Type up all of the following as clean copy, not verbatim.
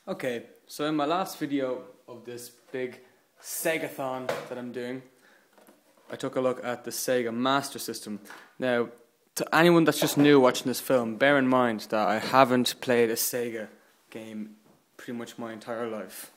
Okay, so in my last video of this big Sega-thon that I'm doing, I took a look at the Sega Master System. Now, to anyone that's just new watching this film, bear in mind that I haven't played a Sega game pretty much my entire life.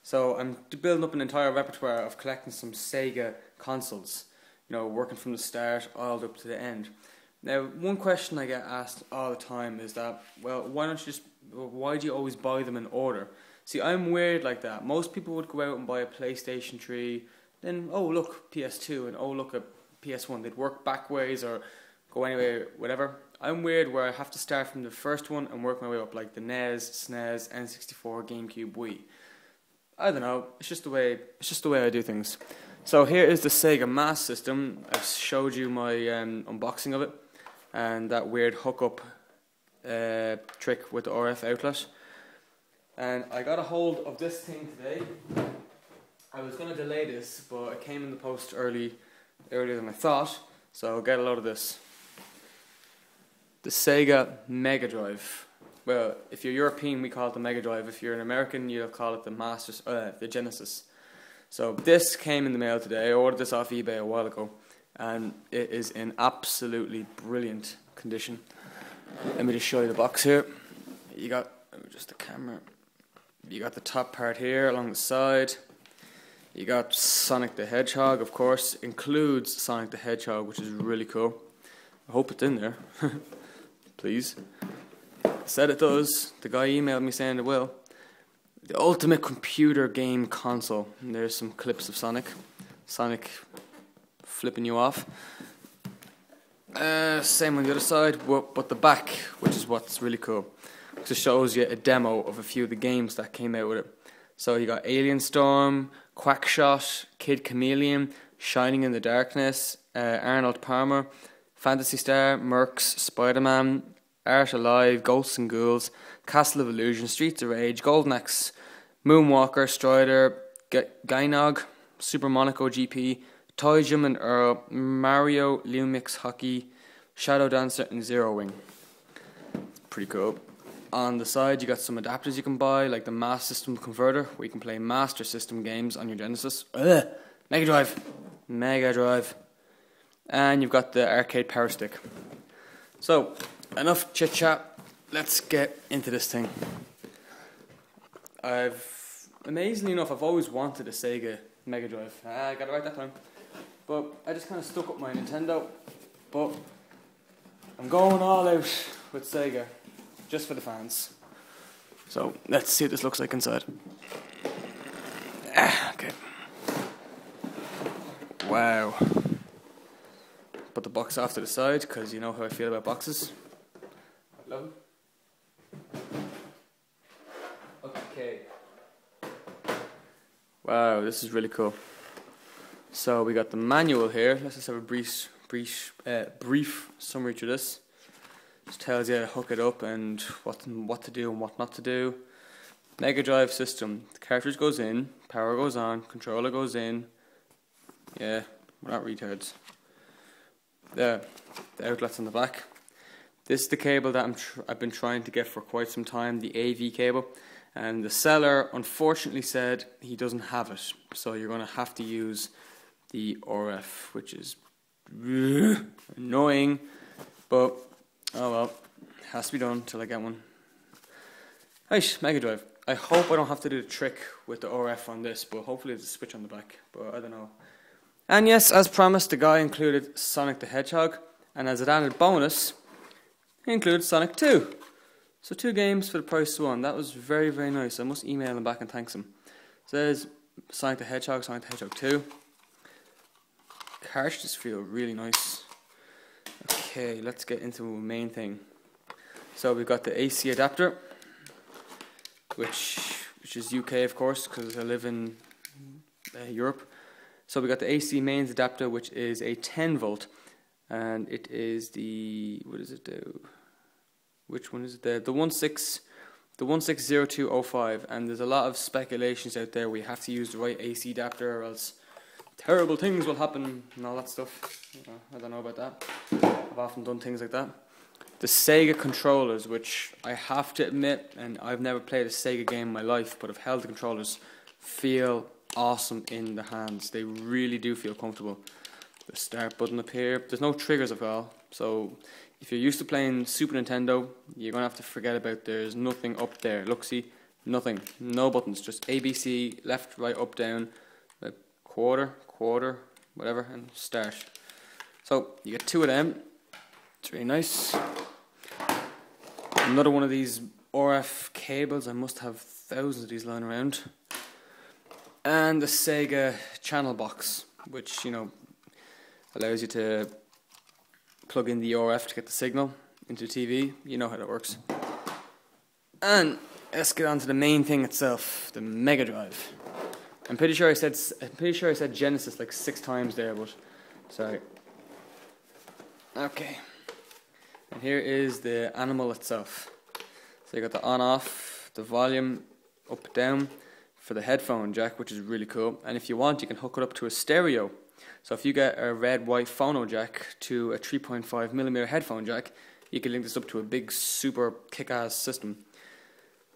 So I'm building up an entire repertoire of collecting some Sega consoles, you know, working from the start all up to the end. Now, one question I get asked all the time is that, well, why do you always buy them in order? See, I'm weird like that. Most people would go out and buy a PlayStation 3, then, oh look, PS2, and oh look at PS1. They'd work backwards or go anyway, whatever. I'm weird where I have to start from the first one and work my way up, like the NES, SNES, N64, GameCube, Wii. I don't know, it's just the way I do things. So here is the Sega Master System. I've showed you my unboxing of it and that weird hookup trick with the RF outlet. And I got a hold of this thing today. I was going to delay this, but it came in the post earlier than I thought, so I'll get a load of this. The Sega Mega Drive. Well, if you're European, we call it the Mega Drive. If you're an American, you'll call it the Genesis. So this came in the mail today. I ordered this off eBay a while ago, and it is in absolutely brilliant condition. Let me just show you the box here. You got just the camera. You got the top part here along the side. You got Sonic the Hedgehog, of course. Includes Sonic the Hedgehog, which is really cool. I hope it's in there. Please. Said it does. The guy emailed me saying it will. The ultimate computer game console. And there's some clips of Sonic. Sonic flipping you off. Same on the other side, but the back, which is what's really cool. Just shows you a demo of a few of the games that came out with it. So you got Alien Storm, Quackshot, Kid Chameleon, Shining in the Darkness, Arnold Palmer, Phantasy Star, Mercs, Spider-Man, Art Alive, Ghosts and Ghouls, Castle of Illusion, Streets of Rage, Golden Axe, Moonwalker, Strider, Gynog, Super Monaco GP, Toy Jim and Earl, Mario, Lumix Hockey, Shadow Dancer, and Zero Wing. Pretty cool. On the side, you got some adapters you can buy, like the Master System converter, where you can play Master System games on your Genesis. Mega Drive. And you've got the arcade power stick. So, enough chit chat. Let's get into this thing. Amazingly enough, I've always wanted a Sega Mega Drive. I got it right that time. But I just kind of stuck up my Nintendo. But I'm going all out with Sega, just for the fans. So let's see what this looks like inside. Okay. Wow. Put the box off to the side because you know how I feel about boxes. Love them. Okay. Wow, this is really cool. So we got the manual here. Let's just have a brief summary to this. Just tells you how to hook it up and what to do and what not to do. Mega Drive system. The cartridge goes in, power goes on, controller goes in. Yeah, we're not retards. The outlet's on the back. This is the cable that I've been trying to get for quite some time, the AV cable. And the seller unfortunately said he doesn't have it. So you're going to have to use the RF, which is annoying. But oh well, it has to be done till I get one. Right, Mega Drive. I hope I don't have to do the trick with the RF on this, but hopefully there's a switch on the back, but I don't know. And yes, as promised, the guy included Sonic the Hedgehog, and as an added bonus, he included Sonic 2. So 2 games for the price of 1. That was very, very nice. I must email him back and thanks him. So there's Sonic the Hedgehog, Sonic the Hedgehog 2. Cartridges feel really nice. Okay, let's get into the main thing. So we've got the AC adapter, which is UK of course, because I live in Europe. So we got the AC mains adapter, which is a 10 volt, and it is the, what does it do? Which one is it there? The 160205, and there's a lot of speculations out there. We have to use the right AC adapter or else terrible things will happen and all that stuff. I don't know about that. I've often done things like that. the Sega controllers, which I have to admit, and I've never played a Sega game in my life, but I've held the controllers, feel awesome in the hands. They really do feel comfortable. The start button up here, there's no triggers at all, so if you're used to playing Super Nintendo, you're going to have to forget about there's nothing up there. Look, see, nothing, no buttons, just ABC, left, right, up, down, quarter, whatever, and start. So you get two of them. It's really nice. Another one of these RF cables. I must have thousands of these lying around. And the Sega channel box, which, you know, allows you to plug in the RF to get the signal into the TV. You know how that works. And let's get on to the main thing itself, the Mega Drive. I'm pretty sure I said Genesis like 6 times there, but sorry. Okay. And here is the animal itself. So you got the on-off, the volume up, down for the headphone jack, which is really cool. And if you want, you can hook it up to a stereo. So if you get a red-white phono jack to a 3.5mm headphone jack, you can link this up to a big, super kick-ass system.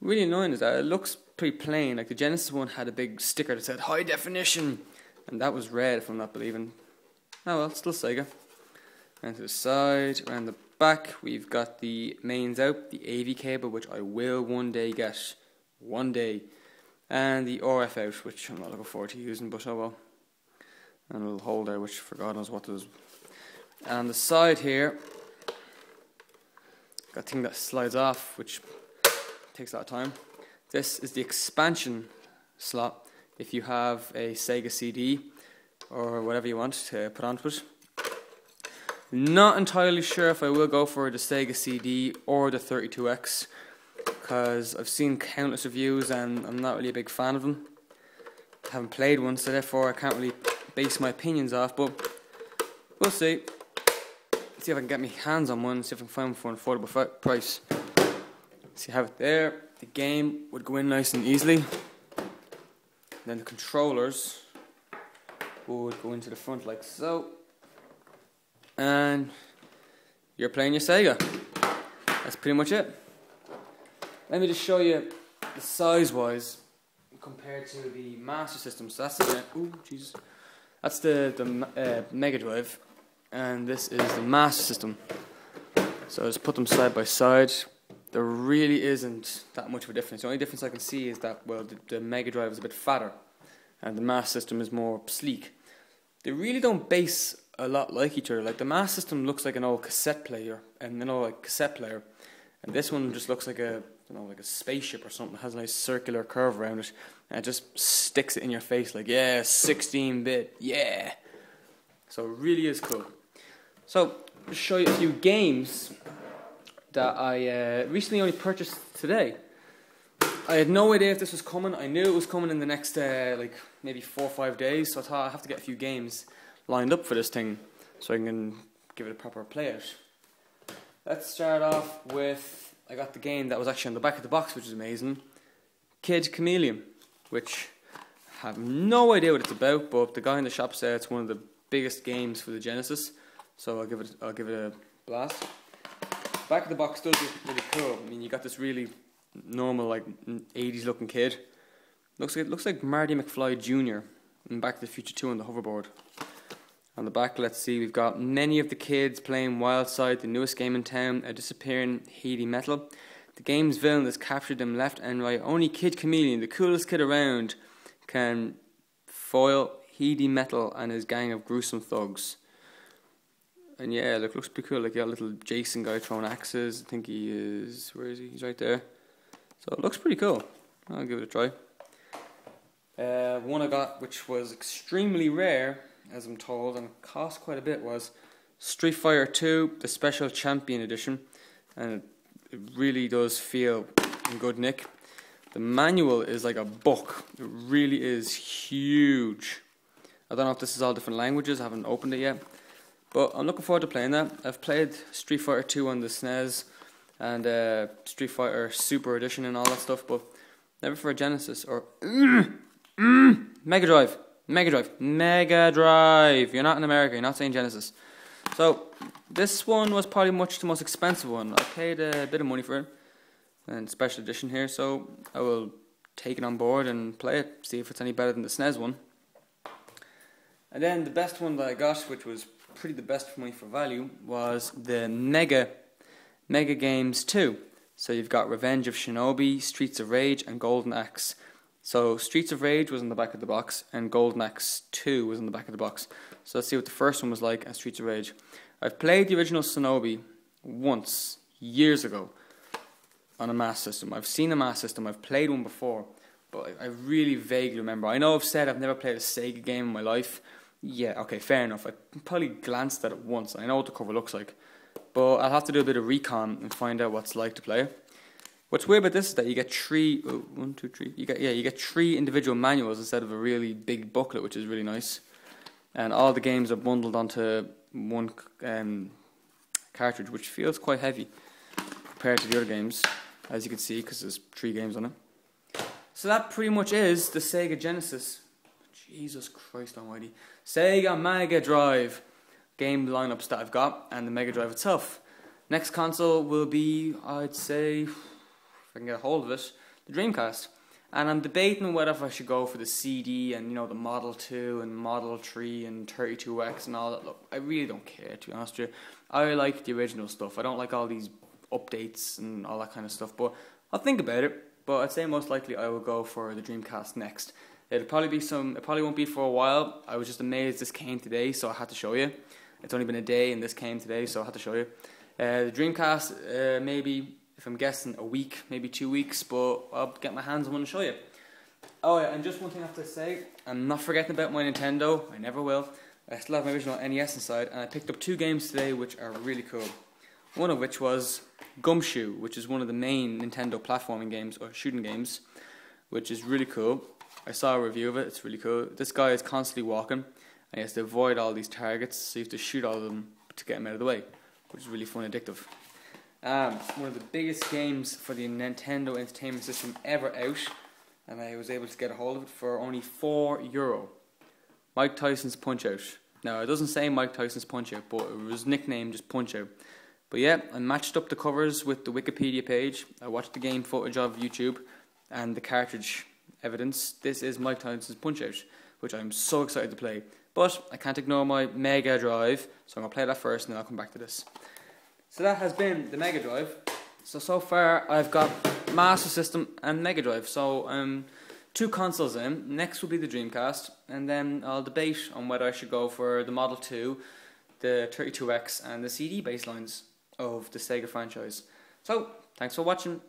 Really annoying is that it looks pretty plain. Like the Genesis one had a big sticker that said high definition, and that was red, if I'm not believing. Oh well, still Sega. And to the side, around the back, we've got the mains out, the AV cable, which I will one day get. One day. And the RF out, which I'm not looking forward to using, but oh well. And a little holder, which for God knows what does. And on the side here, got a thing that slides off, which takes a lot of time. This is the expansion slot if you have a Sega CD or whatever you want to put onto it. Not entirely sure if I will go for the Sega CD or the 32X, because I've seen countless reviews and I'm not really a big fan of them. I haven't played one, so therefore I can't really base my opinions off, but we'll see. See if I can get my hands on one, see if I can find one for an affordable price. So you have it there. The game would go in nice and easily. Then the controllers would go into the front like so. And you're playing your Sega. That's pretty much it. Let me just show you the size-wise compared to the Master System. So that's the Mega Drive, and this is the Master System. So I'll just put them side by side. There really isn't that much of a difference. The only difference I can see is that, well, the Mega Drive is a bit fatter and the Master System is more sleek. They really don't base a lot like each other. Like the Master System looks like an old cassette player, and and this one just looks like a like a spaceship or something. It has a nice circular curve around it, and it just sticks it in your face like, yeah, 16-bit, yeah. So it really is cool. So I'll show you a few games that I recently only purchased today. I had no idea if this was coming. I knew it was coming in the next like maybe 4 or 5 days, so I thought I have to get a few games lined up for this thing so I can give it a proper play out. Let's start off with, I got the game that was actually on the back of the box, which is amazing. Kid Chameleon, which I have no idea what it's about, but the guy in the shop said it's one of the biggest games for the Genesis, so I'll give it a blast. Back of the box does look really cool. I mean, you got this really normal, like 80s looking kid. Looks like Marty McFly Jr. in Back to the Future 2 on the hoverboard. On the back, let's see, we've got many of the kids playing Wildside, the newest game in town, a disappearing Heedy Metal. The game's villain has captured them left and right. Only Kid Chameleon, the coolest kid around, can foil Heedy Metal and his gang of gruesome thugs. And yeah, look, looks pretty cool. Like, you got a little Jason guy throwing axes. I think he is, where is he? He's right there. So it looks pretty cool. I'll give it a try. One I got, which was extremely rare, as I'm told, and it cost quite a bit, was Street Fighter 2, the Special Champion Edition. And it really does feel in good nick. The manual is like a book. It really is huge. I don't know if this is all different languages. I haven't opened it yet. But I'm looking forward to playing that. I've played Street Fighter 2 on the SNES and Street Fighter Super Edition and all that stuff, but never for a Genesis or Mega Drive. Mega Drive. Mega Drive. You're not in America. You're not saying Genesis. So this one was probably much the most expensive one. I paid a bit of money for it, and special edition here, so I will take it on board and play it, see if it's any better than the SNES one. And then the best one that I got, which was pretty the best for money for value, was the Mega Games 2. So you've got Revenge of Shinobi, Streets of Rage, and Golden Axe. So Streets of Rage was in the back of the box, and Golden Axe 2 was in the back of the box. So let's see what the first one was like and Streets of Rage. I've played the original Shinobi once, years ago, on a Master System. I've seen a Master System, I've played one before, but I really vaguely remember. I know I've said I've never played a Sega game in my life. Yeah, okay, fair enough. I probably glanced at it once. I know what the cover looks like. But I'll have to do a bit of recon and find out what it's like to play. What's weird about this is that you get three individual manuals instead of a really big booklet, which is really nice. And all the games are bundled onto one cartridge, which feels quite heavy compared to the other games, as you can see, because there's 3 games on it. So that pretty much is the Sega Genesis. Jesus Christ almighty. Sega Mega Drive game lineups that I've got, and the Mega Drive itself. Next console will be, I'd say, if I can get a hold of it, the Dreamcast. And I'm debating whether if I should go for the CD and, you know, the Model 2 and Model 3 and 32X and all that. Look, I really don't care, to be honest with you. I like the original stuff. I don't like all these updates and all that kind of stuff, but I'll think about it. But I'd say most likely I will go for the Dreamcast next. It probably won't be for a while. I was just amazed this came today, so I had to show you. It's only been a day and this came today, so I had to show you. The Dreamcast, maybe, if I'm guessing, a week, maybe 2 weeks, but I'll get my hands on one and show you. Oh yeah, and just one thing I have to say, I'm not forgetting about my Nintendo, I never will. I still have my original NES inside, and I picked up 2 games today which are really cool. One of which was Gumshoe, which is one of the main Nintendo platforming games, or shooting games, which is really cool. I saw a review of it, it's really cool. This guy is constantly walking, and he has to avoid all these targets, so you have to shoot all of them to get him out of the way, which is really fun and addictive. One of the biggest games for the Nintendo Entertainment System ever out, and I was able to get a hold of it for only €4. Mike Tyson's Punch-Out. Now, it doesn't say Mike Tyson's Punch-Out, but it was nicknamed just Punch-Out. But yeah, I matched up the covers with the Wikipedia page, I watched the game footage of YouTube, and the cartridge evidence. This is Mike Tyson's Punch-Out, which I'm so excited to play. But I can't ignore my Mega Drive, so I'm going to play that first and then I'll come back to this. So that has been the Mega Drive. So far I've got Master System and Mega Drive. So 2 consoles in. Next will be the Dreamcast, and then I'll debate on whether I should go for the Model 2, the 32X and the CD baselines of the Sega franchise. So, thanks for watching.